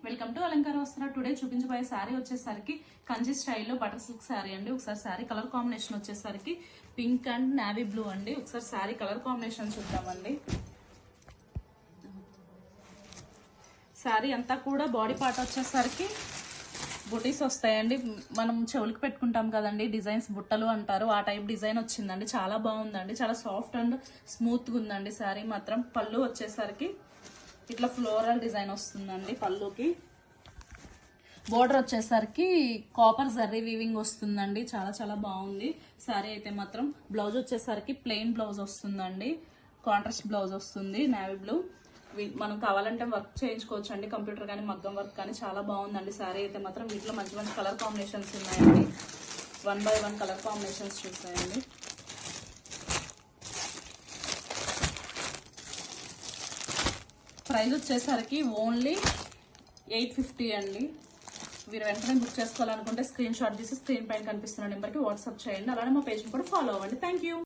Welcome to అలంకార వస్త్ర. Today చూపించబోయే శారీ వచ్చేసరికి కంచి స్టైల్లో బటర్ సిల్క్ శారీ అండి. ఒకసారి శారీ కలర్ కాంబినేషన్ వచ్చేసరికి పింక్ అండ్ నావీ బ్లూ అండి. ఒకసారి శారీ కలర్ కాంబినేషన్ చూద్దామండి. శారీ అంతా కూడా బాడీ పార్ట్ వచ్చేసరికి బుటీస్ వస్తాయండి. మనం చెవులకు పెట్టుకుంటాం కదండి, డిజైన్స్ బుట్టలు అంటారు, ఆ టైప్ డిజైన్ వచ్చిందండి. చాలా బాగుందండి, చాలా సాఫ్ట్ అండ్ స్మూత్ గా ఉందండి శారీ మాత్రం. పళ్ళు వచ్చేసరికి ఇట్లా ఫ్లోరల్ డిజైన్ వస్తుందండి. పళ్ళుకి బోర్డర్ వచ్చేసరికి కాపర్ జర్రీ వీవింగ్ వస్తుందండి. చాలా చాలా బాగుంది శారీ అయితే మాత్రం. బ్లౌజ్ వచ్చేసరికి ప్లెయిన్ బ్లౌజ్ వస్తుందండి, కాంట్రాస్ట్ బ్లౌజ్ వస్తుంది నావీ బ్లూ. మనం కావాలంటే వర్క్ చేయించుకోవచ్చు అండి, కంప్యూటర్ కానీ మగ్గం వర్క్ కానీ. చాలా బాగుందండి శారీ అయితే మాత్రం. వీటిలో మంచి మంచి కలర్ కాంబినేషన్స్ ఉన్నాయండి. 1 by 1 కలర్ కాంబినేషన్స్ చూసాయండి. ప్రైస్ వచ్చేసరికి ఓన్లీ 850 అండి. మీరు వెంటనే బుక్ చేసుకోవాలనుకుంటే స్క్రీన్ షాట్ తీసి స్క్రీన్ పైన కనిపిస్తున్న నెంబర్కి వాట్సాప్ చేయండి. అలానే మా పేజ్ని కూడా ఫాలో అవ్వండి. Thank you.